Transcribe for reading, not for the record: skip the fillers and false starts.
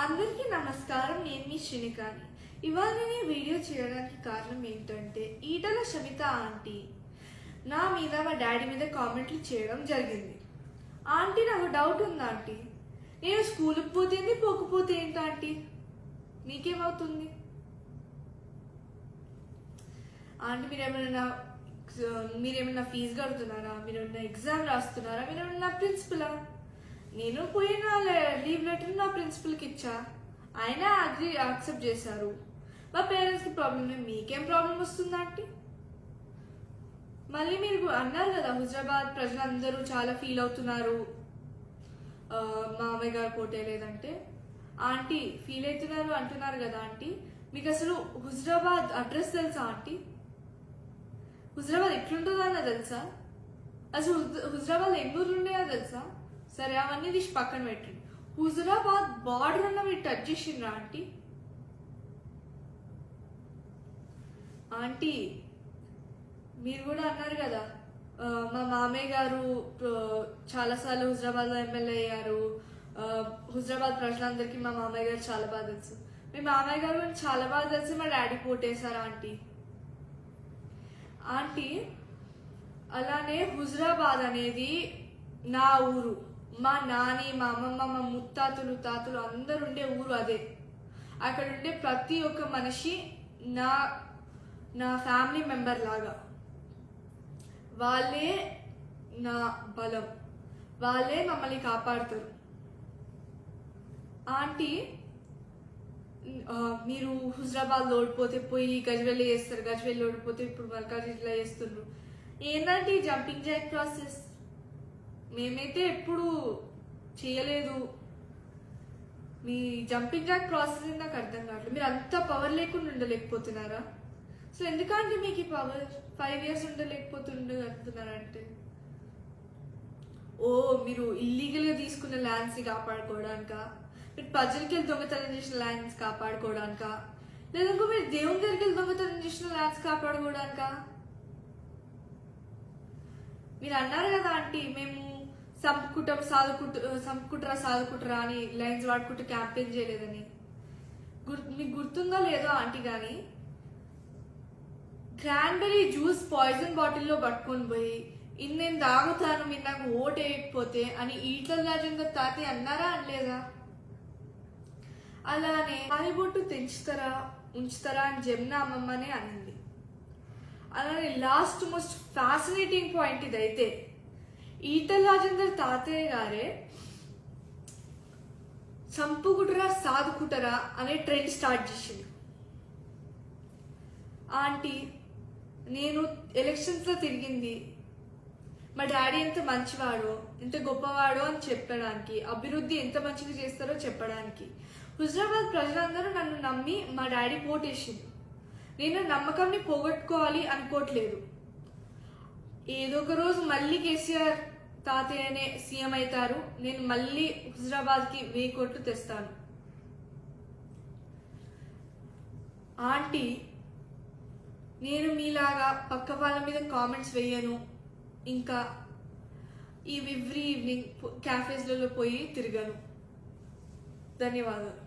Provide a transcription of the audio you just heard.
అందరికీ నమస్కారం. నేను మీ శ్రీనికాని. ఇవాళ నేను వీడియో చేయడానికి కారణం ఏంటంటే ఈటల శమిత ఆంటీ నా మీద మా డాడీ మీద కామెంట్లు చేయడం జరిగింది. ఆంటీ నాకు డౌట్ ఉంది ఆంటీ, నేను స్కూల్కి పోతేంది పోకపోతే ఏంటి ఆంటీ, మీకేమవుతుంది ఆంటీ? మీరేమైనా ఫీజు కడుతున్నారా? మీరేమైనా ఎగ్జామ్ రాస్తున్నారా? మీరేమైనా ప్రిన్సిపలా? నేను పోయిన లీవ్ లెటర్ నా ప్రిన్సిపల్కి ఇచ్చా, ఆయన యాక్సెప్ట్ చేశారు. మా పేరెంట్స్కి ప్రాబ్లం, మీకేం ప్రాబ్లం వస్తుందా ఆంటీ? మళ్ళీ మీరు అన్నారు కదా హుజరాబాద్ ప్రజలందరూ చాలా ఫీల్ అవుతున్నారు మామయ్య గారు పోటే లేదంటే. ఆంటీ ఫీల్ అవుతున్నారు అంటున్నారు కదా ఆంటీ, మీకు అసలు హుజరాబాద్ అడ్రస్ తెలుసా ఆంటీ? హుజరాబాద్ ఎట్లుంటుందన్న తెలుసా? అసలు హుజరాబాద్ ఎన్ని ఊర్లు ఉన్నాయో తెలుసా? సరే అవన్నీ తీసి పక్కన పెట్టండి. హుజరాబాద్ బార్డర్ ఉన్న మీరు టచ్ చేసిండ్రా ఆంటీ? ఆంటీ మీరు కూడా అన్నారు కదా మా మామయ్య గారు చాలాసార్లు హుజరాబాద్లో ఎమ్మెల్యే అయ్యారు, హుజరాబాద్ ప్రజలందరికీ మా మామయ్య గారు చాలా బాగా తెలుసు. మీ మామయ్య గారు చాలా బాగా తెలిసి మా డాడీ పోటేశారా ఆంటీ? ఆంటీ అలానే హుజరాబాద్ అనేది నా ఊరు, మా నాని మా అమ్మమ్మ మా ముత్తాతలు తాతలు అందరు ఉండే ఊరు అదే. అక్కడ ఉండే ప్రతి ఒక్క మనిషి నా నా ఫ్యామిలీ మెంబర్ లాగా. వాళ్ళే నా బలం, వాళ్ళే మమ్మల్ని కాపాడుతారు. ఆంటీ మీరు హుజరాబాద్ ఓడిపోతే పోయి గజ్వేల్ చేస్తారు, గజ్వేల్ ఓడిపోతే ఇప్పుడు మల్కాజిగిరిలో చేస్తున్నారు. ఏంటంటే జంపింగ్ జాక్ ప్రాసెస్ మేమైతే ఎప్పుడు చేయలేదు. మీ జంపింగ్ జాక్ ప్రాసెస్ నాకు అర్థం కావట్లేదు. మీరు అంత పవర్ లేకుండా ఉండలేకపోతున్నారా? సో ఎందుకంటే మీకు ఈ పవర్ 5 years ఉండలేకపోతుండగలుగుతున్నారంటే, ఓ మీరు ఇల్లీగల్గా తీసుకున్న ల్యాండ్స్ని కాపాడుకోవడానిక, మీరు ప్రజలకి వెళ్ళి దొంగతనం చేసిన ల్యాండ్స్ కాపాడుకోవడానిక, లేదంటే మీరు దేవుని దగ్గరికి వెళ్ళి దొంగతనం చేసిన ల్యాండ్స్ కాపాడుకోవడానిక? మీరు అన్నారు కదా ఆంటీ మేము సంపుకుంటారా సాదుకుంటారా అని లైన్స్ వాడుకుంటూ క్యాంపెయిన్ చేయలేదని. మీకు గుర్తుందో లేదో ఆంటీ, కానీ క్రాన్బెర్రీ జ్యూస్ పాయిజన్ బాటిల్లో పట్టుకొని పోయి నేను తాగుతాను మీరు నాకు ఓటు వేయకపోతే అని ఈటల రాజేందర్ తాతయ్య అన్నారా అనలేదా? అలానే తాలిబొట్టు తెంచుతారా ఉంచుతారా అని జమున అమ్మమ్మనే అనింది. అలానే లాస్ట్ మోస్ట్ ఫ్యాసినేటింగ్ పాయింట్ ఇదైతే, ఈటల రాజేందర్ తాతయ్య గారే చంపుకుంటారా సాదుకుంటారా అనే ట్రెండ్ స్టార్ట్ చేసింది. ఆంటీ నేను ఎలక్షన్స్లో తిరిగింది మా డాడీ ఎంత మంచివాడో ఎంత గొప్పవాడో అని చెప్పడానికి, అభివృద్ధి ఎంత మంచిగా చేస్తారో చెప్పడానికి. హుజరాబాద్ ప్రజలందరూ నన్ను నమ్మి మా డాడీ పోటేసింది. నేను నమ్మకంని పోగొట్టుకోవాలి అనుకోవట్లేదు. ఏదో ఒక రోజు మళ్ళీ కేసీఆర్ తాతయ్యనే సీఎం అవుతారు, నేను మళ్ళీ హుజరాబాద్కి 1000 కోట్లు తెస్తాను. ఆంటీ నేను మీలాగా పక్క వాళ్ళ మీద కామెంట్స్ వేయను, ఇంకా ఎవ్రీ ఈవినింగ్ క్యాఫేస్లలో పోయి తిరగను. ధన్యవాదాలు.